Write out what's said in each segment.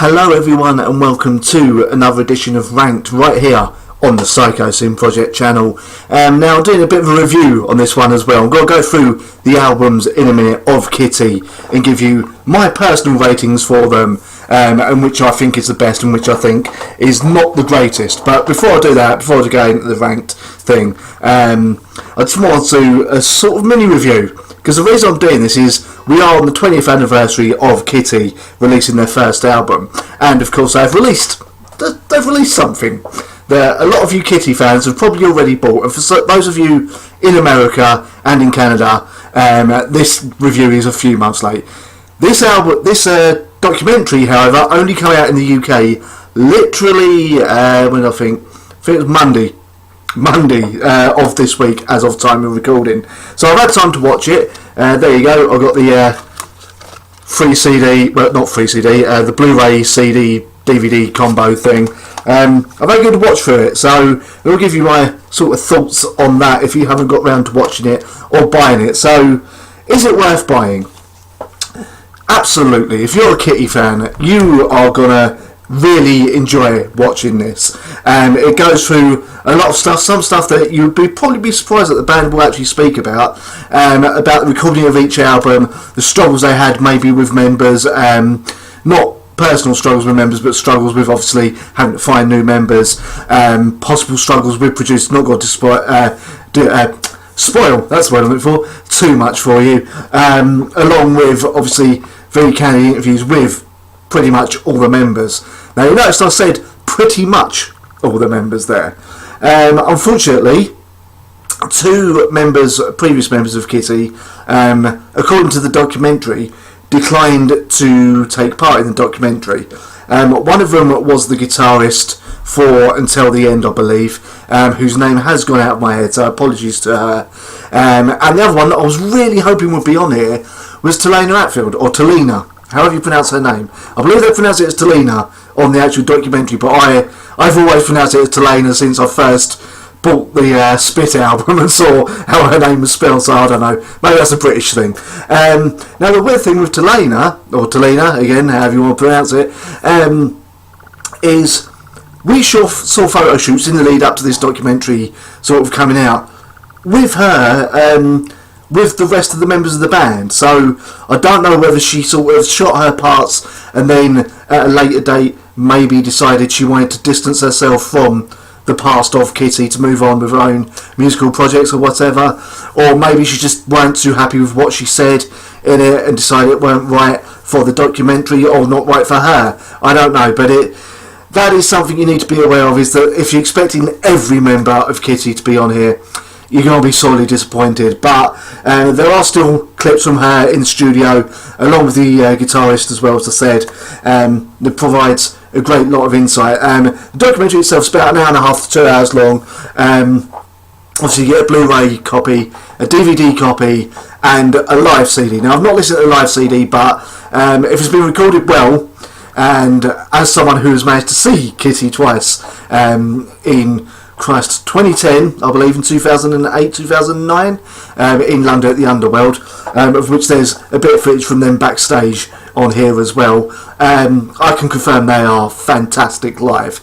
Hello everyone and welcome to another edition of Ranked right here on the Psychosin Project channel. Now I'm doing a bit of a review on this one as well. I'm going to go through the albums in a minute of Kittie and give you my personal ratings for them, and which I think is the best and which I think is not the greatest. But before I do that, before I go into the ranked thing, I just want to do a sort of mini review. Because the reason I'm doing this is we are on the 20th anniversary of Kittie releasing their first album, and of course they've released something that a lot of you Kittie fans have probably already bought, and for those of you in America and in Canada, this review is a few months late. This documentary, however, only came out in the UK literally when I think it was Monday of this week as of time of recording. So I've had time to watch it. There you go. I've got the free CD, well not free CD, the Blu-ray CD DVD combo thing. I've had a good watch through it, so I'll give you my sort of thoughts on that if you haven't got round to watching it or buying it. So is it worth buying? Absolutely. If you're a Kittie fan, you are gonna really enjoy watching this. It goes through a lot of stuff, some stuff that you'd probably be surprised that the band will actually speak about the recording of each album, the struggles they had maybe with members, not personal struggles with members, but struggles with obviously having to find new members, possible struggles with producers, not got to spoil, that's the word I'm looking for, too much for you, along with obviously very candid interviews with pretty much all the members. Now you noticed I said pretty much all the members there. Unfortunately, two previous members of Kittie, according to the documentary, declined to take part in the documentary. One of them was the guitarist for Until the End, I believe, whose name has gone out of my head, so apologies to her. And the other one that I was really hoping would be on here was Talena Atfield, or Talena, however you pronounce her name. I believe they pronounce it as Talena on the actual documentary, but I've always pronounced it as Talena since I first bought the Spit album and saw how her name was spelled, so I don't know, maybe that's a British thing. Now the weird thing with Talena, or Talena, again, however you want to pronounce it, is we saw photo shoots in the lead up to this documentary sort of coming out with her, with the rest of the members of the band. So I don't know whether she sort of shot her parts and then at a later date maybe decided she wanted to distance herself from the past of Kittie to move on with her own musical projects or whatever, or maybe she just weren't too happy with what she said in it and decided it weren't right for the documentary or not right for her. I don't know, but that is something you need to be aware of, is that if you're expecting every member of Kittie to be on here, you're going to be sorely disappointed. But there are still clips from her in the studio, along with the guitarist as well, as I said, that provides a great lot of insight. The documentary itself is about an hour and a half to 2 hours long. Obviously you get a Blu-ray copy, a DVD copy, and a live CD. Now I've not listened to the live CD, but if it's been recorded well, and as someone who has managed to see Kittie twice, in 2010, I believe, in 2008, 2009, in London at the Underworld, of which there's a bit of footage from them backstage on here as well. I can confirm they are fantastic live.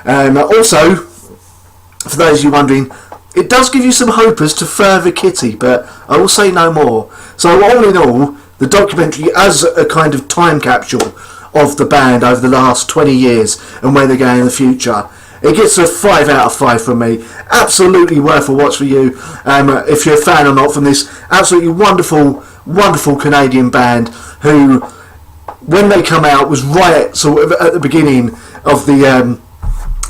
Also, for those of you wondering, it does give you some hope as to further Kittie, but I will say no more. So all in all, the documentary as a kind of time capsule of the band over the last 20 years and where they're going in the future, it gets a 5 out of 5 from me. Absolutely worth a watch for you, if you're a fan or not, from this absolutely wonderful Canadian band who, when they come out, was right sort of at the beginning of the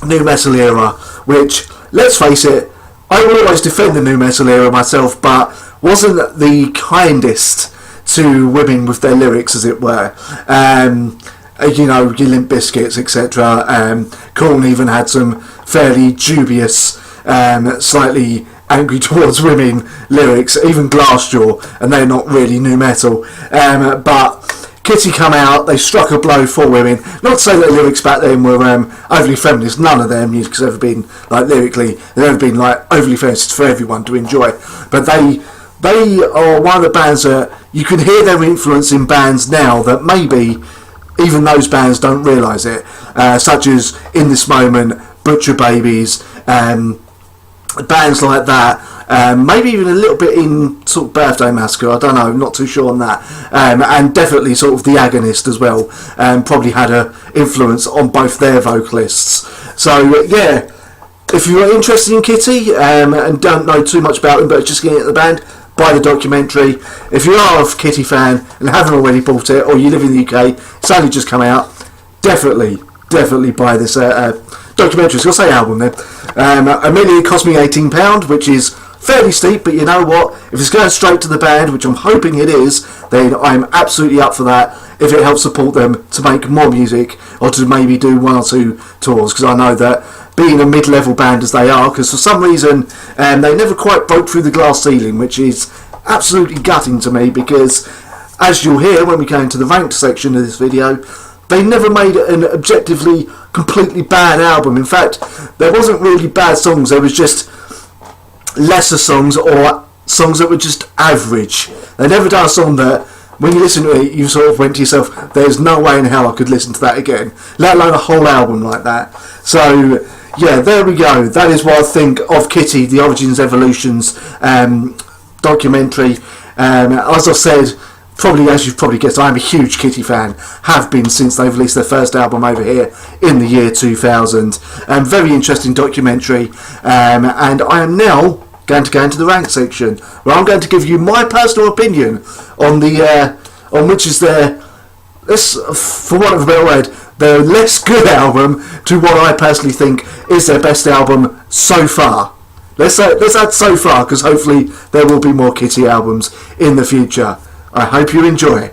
new metal era, which, let's face it, I will always defend the new metal era myself, but wasn't the kindest to women with their lyrics, as it were. You know, your Limp Bizkits, etc. Korn even had some fairly dubious, slightly angry towards women lyrics, even Glassjaw, and they're not really new metal. But Kittie come out, they struck a blow for women. Not to say that the lyrics back then were overly feminist. None of their music's ever been, like, lyrically, they've never been like overly feminist for everyone to enjoy. But they are one of the bands that you can hear their influence in bands now that maybe even those bands don't realise it, such as In This Moment, Butcher Babies, bands like that. Maybe even a little bit in sort of Birthday Massacre, I don't know, not too sure on that. And definitely sort of The Agonist as well, probably had an influence on both their vocalists. So yeah, if you're interested in Kittie and don't know too much about them but just getting at the band, buy the documentary. If you are a Kittie fan and haven't already bought it, or you live in the UK, it's only just come out, definitely buy this documentary. It's got to say album then. Admittedly, it cost me £18, which is fairly steep, but you know what? If it's going straight to the band, which I'm hoping it is, then I'm absolutely up for that if it helps support them to make more music or to maybe do 1 or 2 tours, because I know that being a mid-level band as they are, because for some reason they never quite broke through the glass ceiling, which is absolutely gutting to me, because as you'll hear when we go into the ranked section of this video, they never made an objectively completely bad album. In fact, there wasn't really bad songs, there was just lesser songs or songs that were just average. They never done a song that when you listen to it you sort of went to yourself, there's no way in hell I could listen to that again, let alone a whole album like that. So yeah, there we go. That is what I think of Kittie, the Origins Evolutions documentary. As I said, probably as you've probably guessed, I'm a huge Kittie fan, have been since they released their first album over here in the year 2000. Very interesting documentary, and I am now going to go into the rank section, where I'm going to give you my personal opinion on the on which is their, for want of a better word, the less good album to what I personally think is their best album so far. Let's add so far, because hopefully there will be more Kittie albums in the future. I hope you enjoy.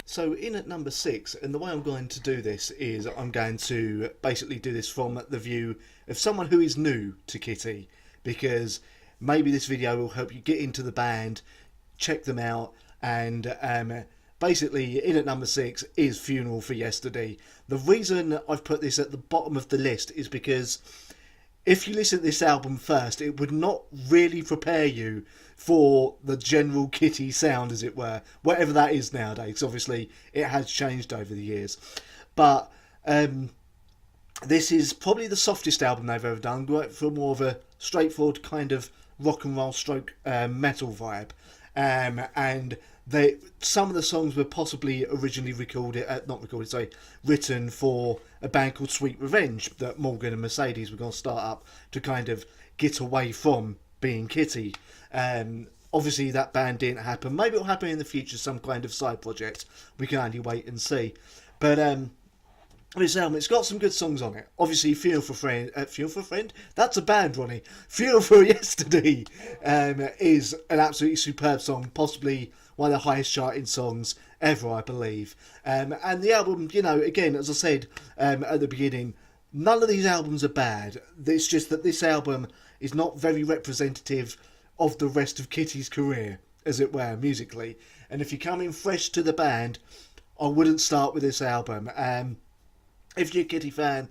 So in at number 6, and the way I'm going to do this is I'm going to basically do this from the view of someone who is new to Kittie, because maybe this video will help you get into the band, check them out, and basically in at number 6 is Funeral for Yesterday. The reason I've put this at the bottom of the list is because if you listen to this album first, it would not really prepare you for the general Kittie sound, as it were, whatever that is nowadays. Obviously it has changed over the years, but this is probably the softest album they've ever done, going for more of a straightforward kind of rock and roll stroke metal vibe, and some of the songs were possibly originally written for a band called Sweet Revenge that Morgan and Mercedes were going to start up to kind of get away from being Kittie. Obviously that band didn't happen. Maybe it'll happen in the future, some kind of side project. We can only wait and see. But this album, it's got some good songs on it. Obviously, Funeral for a Friend? That's a band, Ronnie. Funeral for Yesterday is an absolutely superb song, possibly one of the highest charting songs ever, I believe. And the album, you know, again, as I said at the beginning, none of these albums are bad. It's just that this album is not very representative of the rest of Kittie's career, as it were, musically. And if you come in fresh to the band, I wouldn't start with this album. If you're a Kittie fan,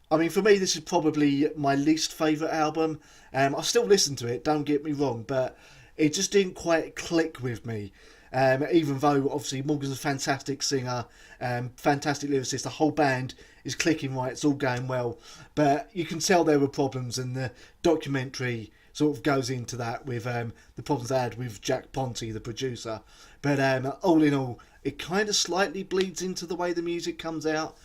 I mean, for me, this is probably my least favourite album. I still listen to it, don't get me wrong, but it just didn't quite click with me. Even though, obviously, Morgan's a fantastic singer, fantastic lyricist, the whole band is clicking right, it's all going well. But you can tell there were problems, and the documentary sort of goes into that with the problems they had with Jack Ponti, the producer. But all in all, it kind of slightly bleeds into the way the music comes out.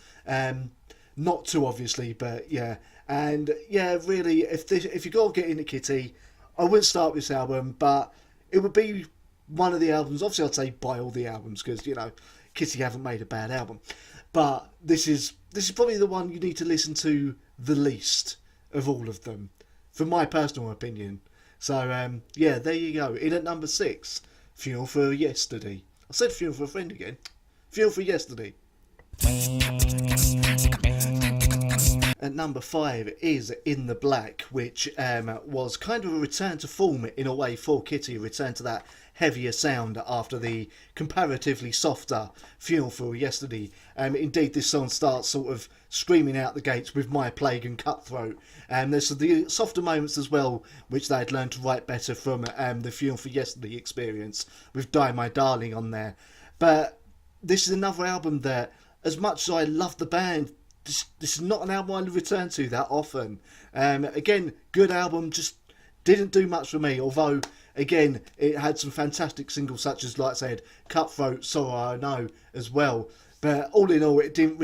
Not too obviously, but yeah. And yeah, really, if you got to get into Kittie, I wouldn't start with this album, but it would be one of the albums. Obviously, I'd say buy all the albums, because, you know, Kittie haven't made a bad album. But this is probably the one you need to listen to the least of all of them, from my personal opinion. So yeah, there you go. In at number 6, Funeral for Yesterday. I said Funeral for a Friend again. Funeral for Yesterday. At number 5 is In the Black, which was kind of a return to form in a way for Kittie, a return to that heavier sound after the comparatively softer Funeral for Yesterday. Indeed, this song starts sort of screaming out the gates with My Plague and Cutthroat. There's the softer moments as well, which they had learned to write better from the Funeral for Yesterday experience, with Die My Darling on there. But this is another album that, as much as I love the band, this is not an album I return to that often. Again, good album, just didn't do much for me, although again it had some fantastic singles such as, like I said, Cutthroat, Sorrow I Know as well. But all in all, it didn't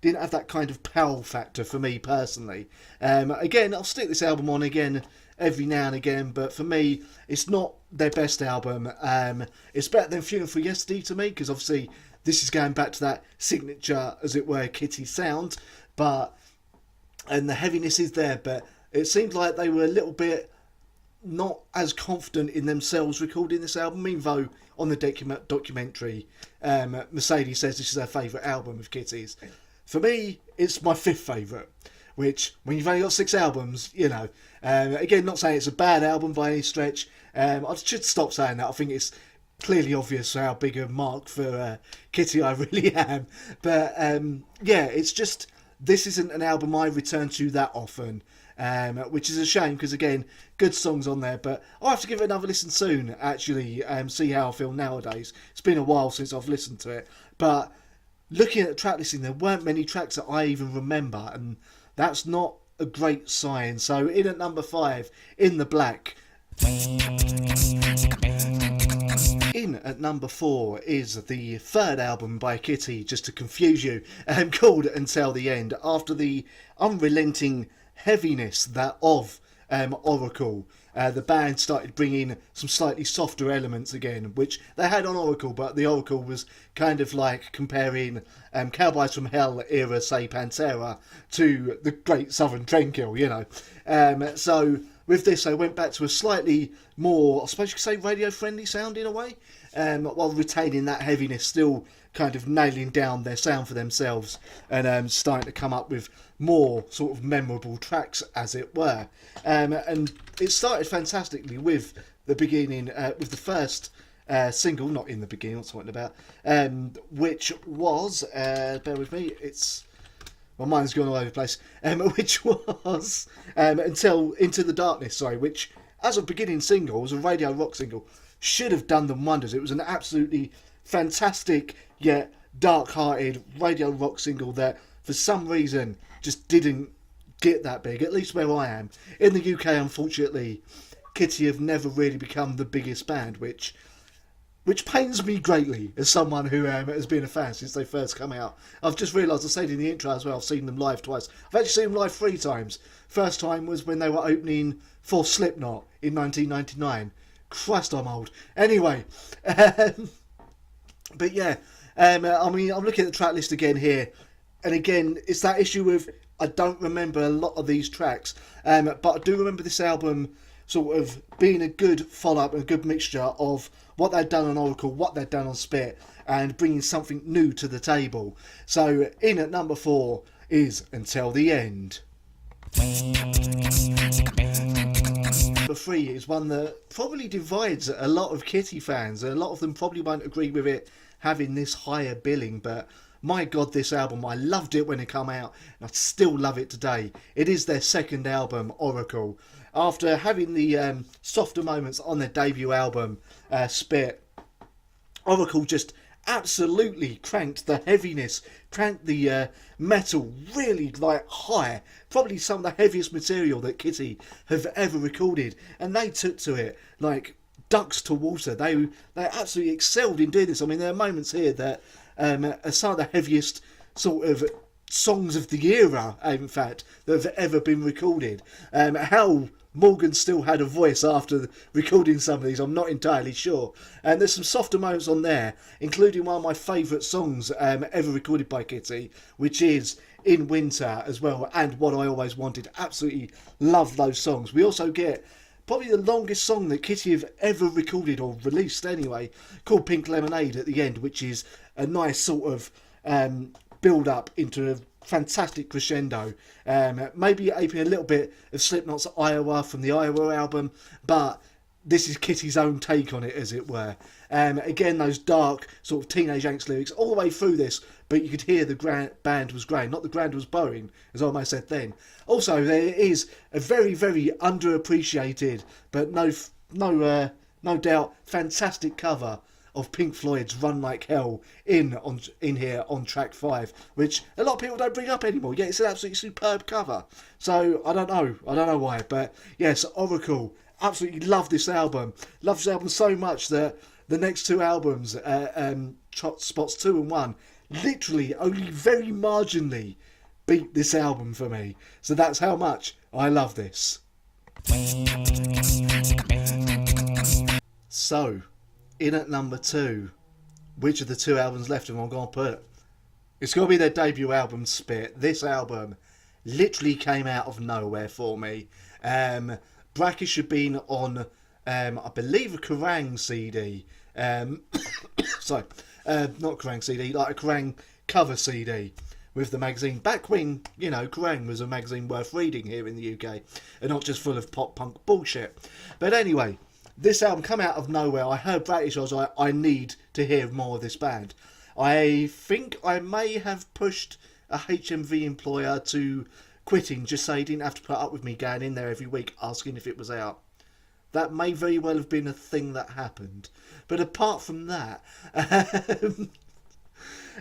have that kind of power factor for me personally. Again, I'll stick this album on again every now and again, but for me it's not their best album. It's better than Funeral for Yesterday to me, because obviously this is going back to that signature, as it were, Kittie sound, and the heaviness is there, but it seemed like they were a little bit not as confident in themselves recording this album, even though on the documentary Mercedes says this is her favourite album of Kittie's. For me, it's my 5th favourite, which, when you've only got 6 albums, you know, again, not saying it's a bad album by any stretch. I should stop saying that. I think it's clearly obvious how big a mark for Kittie I really am. But yeah, it's just, this isn't an album I return to that often, which is a shame, because again, good songs on there, but I'll have to give it another listen soon, actually, see how I feel nowadays. It's been a while since I've listened to it, but looking at the track listing, there weren't many tracks that I even remember, and that's not a great sign. So in at number 5, In the Black. In at number 4 is the 3rd album by Kittie, just to confuse you, called Until the End. After the unrelenting heaviness that of Oracle, the band started bringing some slightly softer elements again, which they had on Oracle, but the Oracle was kind of like comparing Cowboys from Hell era, say, Pantera, to the Great Southern Trendkill, you know. So with this, they went back to a slightly more, I suppose you could say, radio-friendly sound in a way, while retaining that heaviness, still kind of nailing down their sound for themselves, and starting to come up with more sort of memorable tracks, as it were. And it started fantastically with the beginning, with the first single, not in the beginning, what's talking about, which was, bear with me, my mind's gone all over the place, which was Until Into the Darkness, which, as a beginning single, was a radio rock single, should have done them wonders. It was an absolutely fantastic yet dark-hearted radio rock single that, for some reason, just didn't get that big, at least where I am. In the UK, unfortunately, Kittie have never really become the biggest band, which pains me greatly as someone who has been a fan since they first come out. I've just realised, I said in the intro as well, I've seen them live twice. I've actually seen them live 3 times. First time was when they were opening for Slipknot in 1999. Christ, I'm old. Anyway, but yeah, I mean, I'm looking at the track list again here, and again, it's that issue with, I don't remember a lot of these tracks, but I do remember this album sort of being a good follow-up and a good mixture of what they'd done on Oracle, what they'd done on Spit, and bringing something new to the table. So in at number 4 is Until the End. Number 3 is one that probably divides a lot of Kittie fans. A lot of them probably won't agree with it having this higher billing, but my God, this album, I loved it when it came out, and I still love it today. It is their 2nd album, Oracle. After having the softer moments on their debut album, Spit, Oracle just absolutely cranked the heaviness, cranked the metal really like high. Probably some of the heaviest material that Kittie have ever recorded, and they took to it like ducks to water. They absolutely excelled in doing this. I mean, there are moments here that are some of the heaviest sort of songs of the era, in fact, that have ever been recorded. How Morgan still had a voice after recording some of these, I'm not entirely sure. And there's some softer moments on there, including one of my favourite songs ever recorded by Kittie, which is In Winter as well, and What I Always Wanted. Absolutely love those songs. We also get probably the longest song that Kittie have ever recorded, or released anyway, called Pink Lemonade at the end, which is a nice sort of build up into a fantastic crescendo, maybe aping a little bit of Slipknot's Iowa from the Iowa album, but this is Kittie's own take on it, as it were. Again, those dark sort of teenage angst lyrics all the way through this, but you could hear the band was growing, not the band was bowing, as I almost said then. Also, there is a very, very underappreciated, but no doubt fantastic cover of Pink Floyd's Run Like Hell in here on track 5, which a lot of people don't bring up anymore. Yeah, it's an absolutely superb cover. So I don't know why, but yes, Oracle, absolutely love this album. Love this album so much that the next 2 albums, spots 2 and 1, literally only very marginally beat this album for me. So that's how much I love this. So, in at number 2, which of the 2 albums left am I going to put? It's got to be their debut album, Spit. This album literally came out of nowhere for me. Brackish had been on, I believe, a Kerrang CD. Sorry, not Kerrang CD, like a Kerrang cover CD with the magazine. Back when, Kerrang was a magazine worth reading here in the UK and not just full of pop punk bullshit. But anyway, this album come out of nowhere. I heard Brackish, I was like, I need to hear more of this band. I think I may have pushed a HMV employer to quitting just so he didn't have to put up with me going in there every week asking if it was out. That may very well have been a thing that happened. But apart from that,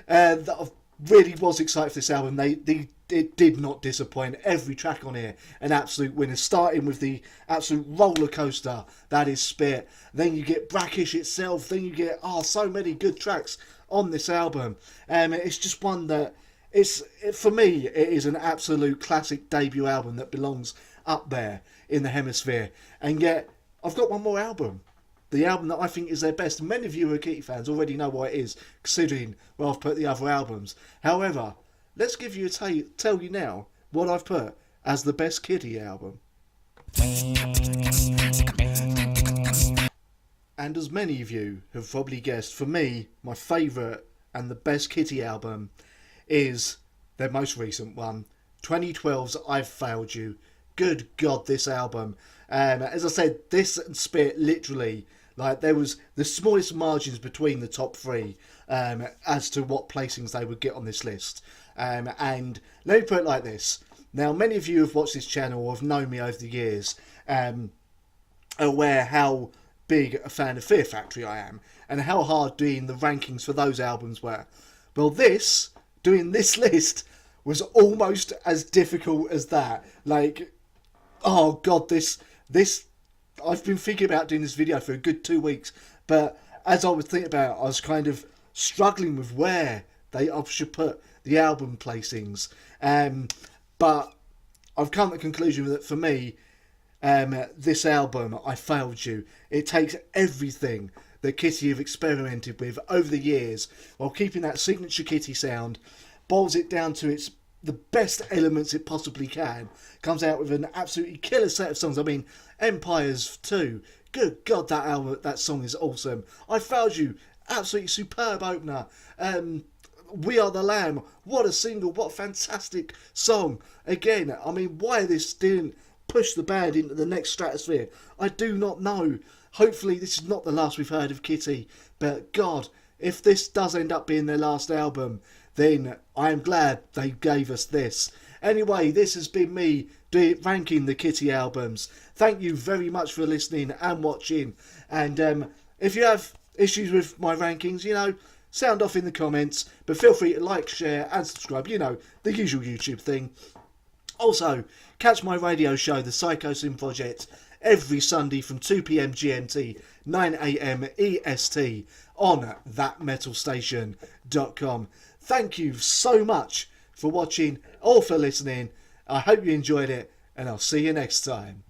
I really was excited for this album. It did not disappoint. Every track on here, an absolute winner. Starting with the absolute roller coaster that is Spit. Then you get Brackish itself. Then you get so many good tracks on this album. It's just one that for me it is an absolute classic debut album that belongs up there in the hemisphere. And yet I've got one more album. The album that I think is their best. Many of you who are Kittie fans already know what it is, considering where I've put the other albums. However, let's give you tell you now what I've put as the best Kittie album. And as many of you have probably guessed, for me, my favourite and the best Kittie album is their most recent one, 2012's I've Failed You. Good God, this album. As I said, this and Spit literally, there was the smallest margins between the top 3 as to what placings they would get on this list. And let me put it like this. Now, many of you have watched this channel or have known me over the years, aware how big a fan of Fear Factory I am and how hard doing the rankings for those albums were. Well, doing this list was almost as difficult as that. Oh God, this I've been thinking about doing this video for a good 2 weeks, but as I was thinking about it, I was kind of struggling with where I should put the album placings. But I've come to the conclusion that for me, this album, I Failed You, it takes everything that Kittie have experimented with over the years while keeping that signature Kittie sound, boils it down to the best elements it possibly can, comes out with an absolutely killer set of songs. I mean, Empires 2, good God, that song is awesome. I Failed You, absolutely superb opener. We Are the Lamb, what a single, what a fantastic song. Again, I mean, why this didn't push the band into the next stratosphere, I do not know. Hopefully this is not the last we've heard of Kittie, but God, if this does end up being their last album, then I am glad they gave us this. Anyway, this has been me ranking the Kittie albums. Thank you very much for listening and watching. And if you have issues with my rankings, sound off in the comments. But feel free to like, share and subscribe. The usual YouTube thing. Also, catch my radio show, The Psychosin Project, every Sunday from 2 PM GMT, 9 AM EST on thatmetalstation.com. Thank you so much for watching or for listening. I hope you enjoyed it, and I'll see you next time.